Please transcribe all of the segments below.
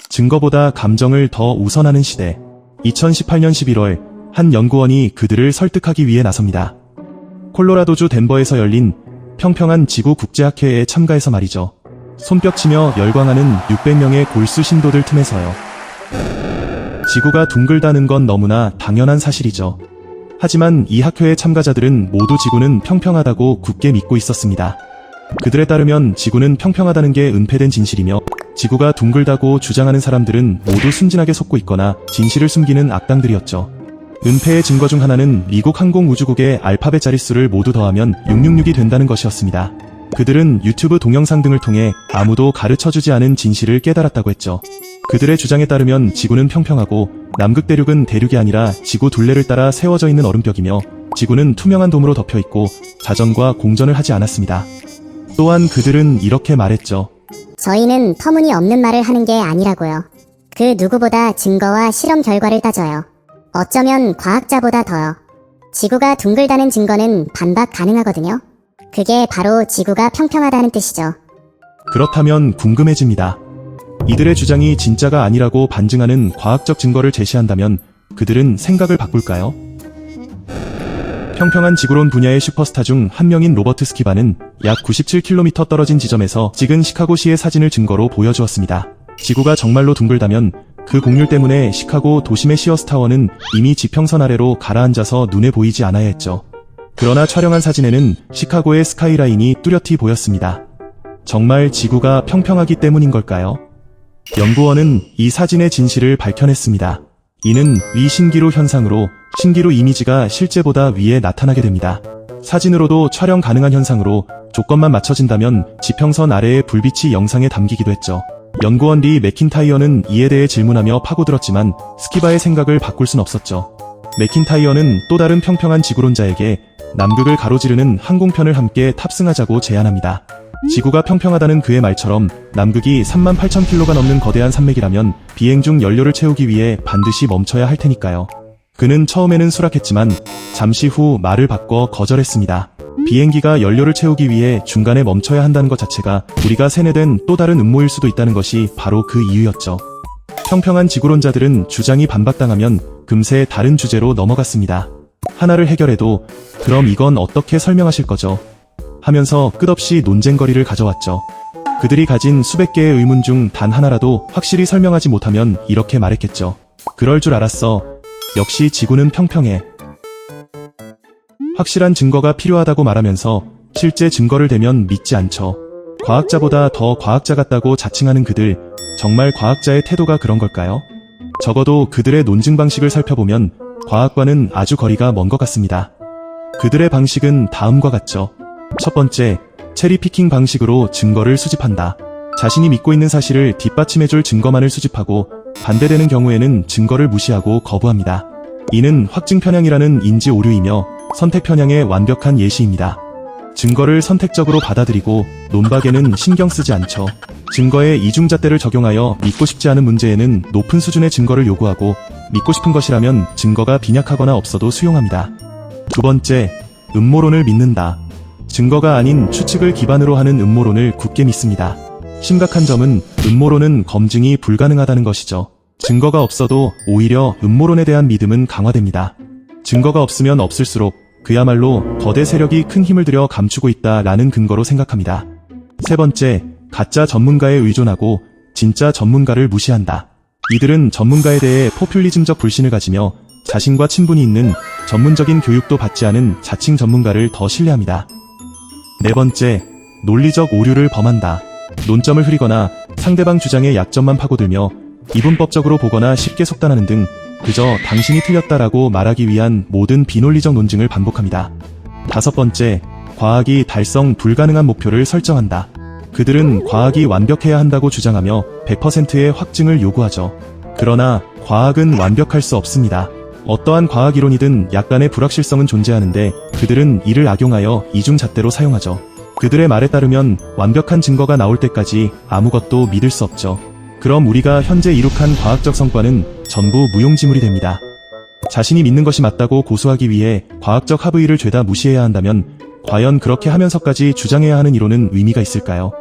증거보다 감정을 더 우선하는 시대. 2018년 11월 한 연구원이 그들을 설득하기 위해 나섭니다. 콜로라도주 덴버에서 열린 평평한 지구 국제학회에 참가해서 말이죠. 손뼉치며 열광하는 600명의 골수 신도들 틈에서요. 지구가 둥글다는 건 너무나 당연한 사실이죠. 하지만 이 학회의 참가자들은 모두 지구는 평평하다고 굳게 믿고 있었습니다. 그들에 따르면 지구는 평평하다는 게 은폐된 진실이며 지구가 둥글다고 주장하는 사람들은 모두 순진하게 속고 있거나 진실을 숨기는 악당들이었죠. 은폐의 증거 중 하나는 미국 항공우주국의 알파벳 자릿수를 모두 더하면 666이 된다는 것이었습니다. 그들은 유튜브 동영상 등을 통해 아무도 가르쳐주지 않은 진실을 깨달았다고 했죠. 그들의 주장에 따르면 지구는 평평하고 남극 대륙은 대륙이 아니라 지구 둘레를 따라 세워져 있는 얼음벽이며 지구는 투명한 돔으로 덮여있고 자전과 공전을 하지 않았습니다. 또한 그들은 이렇게 말했죠. 저희는 터무니없는 말을 하는 게 아니라고요. 그 누구보다 증거와 실험 결과를 따져요. 어쩌면 과학자보다 더요. 지구가 둥글다는 증거는 반박 가능하거든요. 그게 바로 지구가 평평하다는 뜻이죠. 그렇다면 궁금해집니다. 이들의 주장이 진짜가 아니라고 반증하는 과학적 증거를 제시한다면 그들은 생각을 바꿀까요? 평평한 지구론 분야의 슈퍼스타 중 한 명인 로버트 스키바는 약 97km 떨어진 지점에서 찍은 시카고시의 사진을 증거로 보여주었습니다. 지구가 정말로 둥글다면 그 곡률 때문에 시카고 도심의 시어스타워는 이미 지평선 아래로 가라앉아서 눈에 보이지 않아야 했죠. 그러나 촬영한 사진에는 시카고의 스카이라인이 뚜렷이 보였습니다. 정말 지구가 평평하기 때문인 걸까요? 연구원은 이 사진의 진실을 밝혀냈습니다. 이는 위신기루 현상으로 신기루 이미지가 실제보다 위에 나타나게 됩니다. 사진으로도 촬영 가능한 현상으로 조건만 맞춰진다면 지평선 아래의 불빛이 영상에 담기기도 했죠. 연구원 리 맥킨타이어는 이에 대해 질문하며 파고들었지만 스키바의 생각을 바꿀 순 없었죠. 맥킨타이어는 또 다른 평평한 지구론자에게 남극을 가로지르는 항공편을 함께 탑승하자고 제안합니다. 지구가 평평하다는 그의 말처럼 남극이 38,000km가 넘는 거대한 산맥이라면 비행 중 연료를 채우기 위해 반드시 멈춰야 할 테니까요. 그는 처음에는 수락했지만 잠시 후 말을 바꿔 거절했습니다. 비행기가 연료를 채우기 위해 중간에 멈춰야 한다는 것 자체가 우리가 세뇌된 또 다른 음모일 수도 있다는 것이 바로 그 이유였죠. 평평한 지구론자들은 주장이 반박당하면 금세 다른 주제로 넘어갔습니다. 하나를 해결해도 그럼 이건 어떻게 설명하실 거죠? 하면서 끝없이 논쟁거리를 가져왔죠. 그들이 가진 수백 개의 의문 중 단 하나라도 확실히 설명하지 못하면 이렇게 말했겠죠. 그럴 줄 알았어. 역시 지구는 평평해. 확실한 증거가 필요하다고 말하면서 실제 증거를 대면 믿지 않죠. 과학자보다 더 과학자 같다고 자칭하는 그들, 정말 과학자의 태도가 그런 걸까요? 적어도 그들의 논증 방식을 살펴보면 과학과는 아주 거리가 먼 것 같습니다. 그들의 방식은 다음과 같죠. 첫 번째, 체리피킹 방식으로 증거를 수집한다. 자신이 믿고 있는 사실을 뒷받침해줄 증거만을 수집하고 반대되는 경우에는 증거를 무시하고 거부합니다. 이는 확증 편향이라는 인지 오류이며 선택 편향의 완벽한 예시입니다. 증거를 선택적으로 받아들이고 논박에는 신경 쓰지 않죠. 증거에 이중잣대를 적용하여 믿고 싶지 않은 문제에는 높은 수준의 증거를 요구하고 믿고 싶은 것이라면 증거가 빈약하거나 없어도 수용합니다. 두 번째, 음모론을 믿는다. 증거가 아닌 추측을 기반으로 하는 음모론을 굳게 믿습니다. 심각한 점은 음모론은 검증이 불가능하다는 것이죠. 증거가 없어도 오히려 음모론에 대한 믿음은 강화됩니다. 증거가 없으면 없을수록 그야말로 거대 세력이 큰 힘을 들여 감추고 있다라는 근거로 생각합니다. 세 번째, 가짜 전문가에 의존하고 진짜 전문가를 무시한다. 이들은 전문가에 대해 포퓰리즘적 불신을 가지며 자신과 친분이 있는 전문적인 교육도 받지 않은 자칭 전문가를 더 신뢰합니다. 네 번째, 논리적 오류를 범한다. 논점을 흐리거나 상대방 주장의 약점만 파고들며 이분법적으로 보거나 쉽게 속단하는 등 그저 당신이 틀렸다라고 말하기 위한 모든 비논리적 논증을 반복합니다. 5번째, 과학이 달성 불가능한 목표를 설정한다. 그들은 과학이 완벽해야 한다고 주장하며 100%의 확증을 요구하죠. 그러나 과학은 완벽할 수 없습니다. 어떠한 과학 이론이든 약간의 불확실성은 존재하는데 그들은 이를 악용하여 이중잣대로 사용하죠. 그들의 말에 따르면 완벽한 증거가 나올 때까지 아무것도 믿을 수 없죠. 그럼 우리가 현재 이룩한 과학적 성과는 전부 무용지물이 됩니다. 자신이 믿는 것이 맞다고 고수하기 위해 과학적 합의를 죄다 무시해야 한다면 과연 그렇게 하면서까지 주장해야 하는 이론은 의미가 있을까요?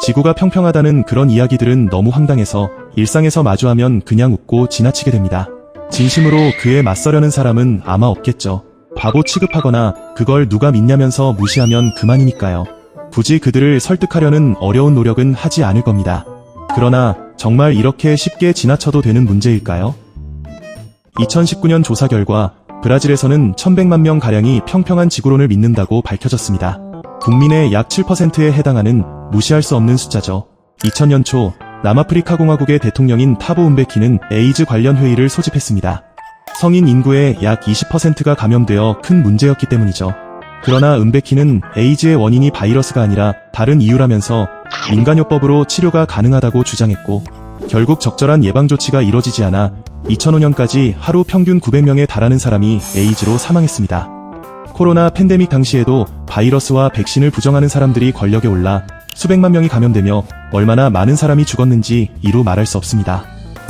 지구가 평평하다는 그런 이야기들은 너무 황당해서 일상에서 마주하면 그냥 웃고 지나치게 됩니다. 진심으로 그에 맞서려는 사람은 아마 없겠죠. 바보 취급하거나 그걸 누가 믿냐면서 무시하면 그만이니까요. 굳이 그들을 설득하려는 어려운 노력은 하지 않을 겁니다. 그러나 정말 이렇게 쉽게 지나쳐도 되는 문제일까요? 2019년 조사 결과 브라질에서는 1100만 명가량이 평평한 지구론을 믿는다고 밝혀졌습니다. 국민의 약 7%에 해당하는 무시할 수 없는 숫자죠. 2000년 초 남아프리카 공화국의 대통령인 타보 음베키는 에이즈 관련 회의를 소집했습니다. 성인 인구의 약 20%가 감염되어 큰 문제였기 때문이죠. 그러나 음베키는 에이즈의 원인이 바이러스가 아니라 다른 이유라면서 민간요법으로 치료가 가능하다고 주장했고 결국 적절한 예방 조치가 이뤄지지 않아 2005년까지 하루 평균 900명에 달하는 사람이 에이즈로 사망했습니다. 코로나 팬데믹 당시에도 바이러스와 백신을 부정하는 사람들이 권력에 올라 수백만 명이 감염되며 얼마나 많은 사람이 죽었는지 이루 말할 수 없습니다.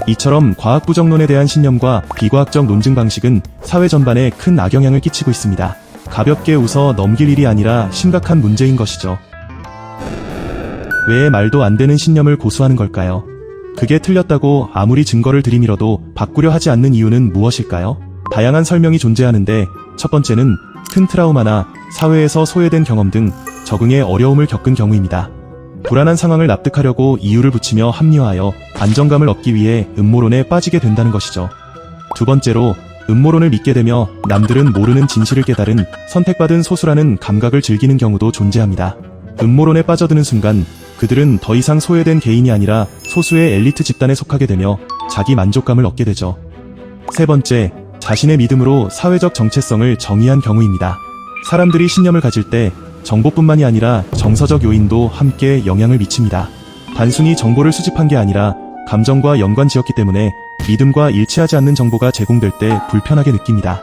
이처럼 과학 부정론에 대한 신념과 비과학적 논증 방식은 사회 전반에 큰 악영향을 끼치고 있습니다. 가볍게 웃어 넘길 일이 아니라 심각한 문제인 것이죠. 왜 말도 안 되는 신념을 고수하는 걸까요? 그게 틀렸다고 아무리 증거를 들이밀어도 바꾸려 하지 않는 이유는 무엇일까요? 다양한 설명이 존재하는데 첫 번째는 큰 트라우마나 사회에서 소외된 경험 등 적응에 어려움을 겪은 경우입니다. 불안한 상황을 납득하려고 이유를 붙이며 합리화하여 안정감을 얻기 위해 음모론에 빠지게 된다는 것이죠. 두 번째로 음모론을 믿게 되며 남들은 모르는 진실을 깨달은 선택받은 소수라는 감각을 즐기는 경우도 존재합니다. 음모론에 빠져드는 순간 그들은 더 이상 소외된 개인이 아니라 소수의 엘리트 집단에 속하게 되며 자기 만족감을 얻게 되죠. 세 번째, 자신의 믿음으로 사회적 정체성을 정의한 경우입니다. 사람들이 신념을 가질 때 정보뿐만이 아니라 정서적 요인도 함께 영향을 미칩니다. 단순히 정보를 수집한 게 아니라 감정과 연관지었기 때문에 믿음과 일치하지 않는 정보가 제공될 때 불편하게 느낍니다.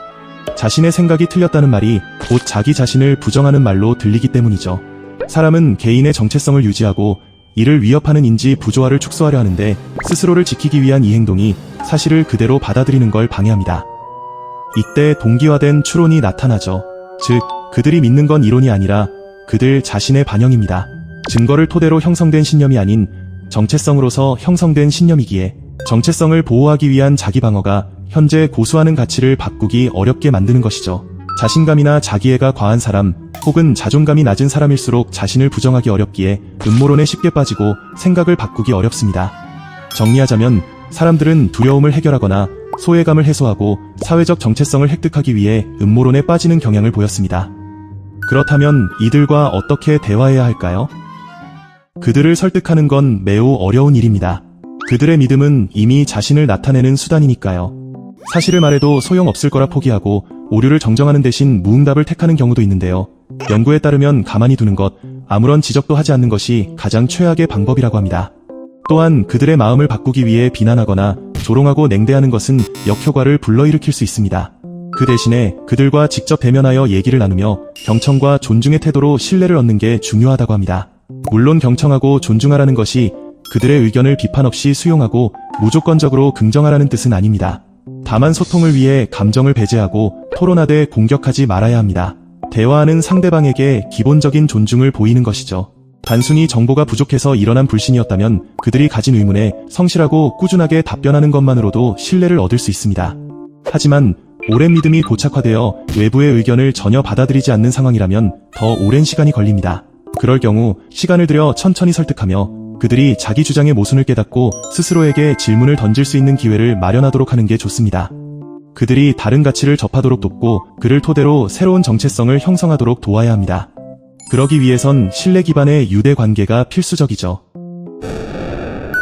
자신의 생각이 틀렸다는 말이 곧 자기 자신을 부정하는 말로 들리기 때문이죠. 사람은 개인의 정체성을 유지하고 이를 위협하는 인지 부조화를 축소하려 하는데 스스로를 지키기 위한 이 행동이 사실을 그대로 받아들이는 걸 방해합니다. 이때 동기화된 추론이 나타나죠. 즉, 그들이 믿는 건 이론이 아니라 그들 자신의 반영입니다. 증거를 토대로 형성된 신념이 아닌 정체성으로서 형성된 신념이기에 정체성을 보호하기 위한 자기 방어가 현재 고수하는 가치를 바꾸기 어렵게 만드는 것이죠. 자신감이나 자기애가 과한 사람 혹은 자존감이 낮은 사람일수록 자신을 부정하기 어렵기에 음모론에 쉽게 빠지고 생각을 바꾸기 어렵습니다. 정리하자면 사람들은 두려움을 해결하거나 소외감을 해소하고 사회적 정체성을 획득하기 위해 음모론에 빠지는 경향을 보였습니다. 그렇다면 이들과 어떻게 대화해야 할까요? 그들을 설득하는 건 매우 어려운 일입니다. 그들의 믿음은 이미 자신을 나타내는 수단이니까요. 사실을 말해도 소용없을 거라 포기하고 오류를 정정하는 대신 무응답을 택하는 경우도 있는데요. 연구에 따르면 가만히 두는 것, 아무런 지적도 하지 않는 것이 가장 최악의 방법이라고 합니다. 또한 그들의 마음을 바꾸기 위해 비난하거나 조롱하고 냉대하는 것은 역효과를 불러일으킬 수 있습니다. 그 대신에 그들과 직접 대면하여 얘기를 나누며 경청과 존중의 태도로 신뢰를 얻는 게 중요하다고 합니다. 물론 경청하고 존중하라는 것이 그들의 의견을 비판 없이 수용하고 무조건적으로 긍정하라는 뜻은 아닙니다. 다만 소통을 위해 감정을 배제하고 토론하되 공격하지 말아야 합니다. 대화하는 상대방에게 기본적인 존중을 보이는 것이죠. 단순히 정보가 부족해서 일어난 불신이었다면 그들이 가진 의문에 성실하고 꾸준하게 답변하는 것만으로도 신뢰를 얻을 수 있습니다. 하지만 오랜 믿음이 고착화되어 외부의 의견을 전혀 받아들이지 않는 상황이라면 더 오랜 시간이 걸립니다. 그럴 경우 시간을 들여 천천히 설득하며 그들이 자기 주장의 모순을 깨닫고 스스로에게 질문을 던질 수 있는 기회를 마련하도록 하는 게 좋습니다. 그들이 다른 가치를 접하도록 돕고 그를 토대로 새로운 정체성을 형성하도록 도와야 합니다. 그러기 위해선 신뢰 기반의 유대 관계가 필수적이죠.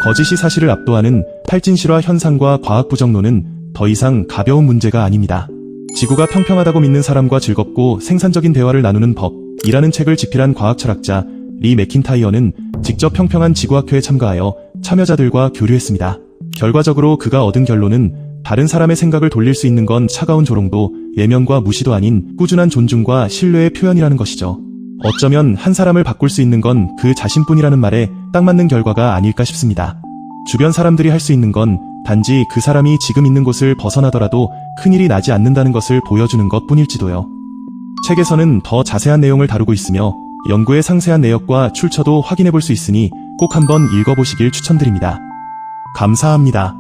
거짓이 사실을 압도하는 탈진실화 현상과 과학 부정론은 더 이상 가벼운 문제가 아닙니다. 지구가 평평하다고 믿는 사람과 즐겁고 생산적인 대화를 나누는 법이라는 책을 집필한 과학 철학자 리 맥킨타이어는 직접 평평한 지구학회에 참가하여 참여자들과 교류했습니다. 결과적으로 그가 얻은 결론은 다른 사람의 생각을 돌릴 수 있는 건 차가운 조롱도 예명과 무시도 아닌 꾸준한 존중과 신뢰의 표현이라는 것이죠. 어쩌면 한 사람을 바꿀 수 있는 건 그 자신뿐이라는 말에 딱 맞는 결과가 아닐까 싶습니다. 주변 사람들이 할 수 있는 건 단지 그 사람이 지금 있는 곳을 벗어나더라도 큰일이 나지 않는다는 것을 보여주는 것 뿐일지도요. 책에서는 더 자세한 내용을 다루고 있으며 연구의 상세한 내역과 출처도 확인해 볼 수 있으니 꼭 한번 읽어보시길 추천드립니다. 감사합니다.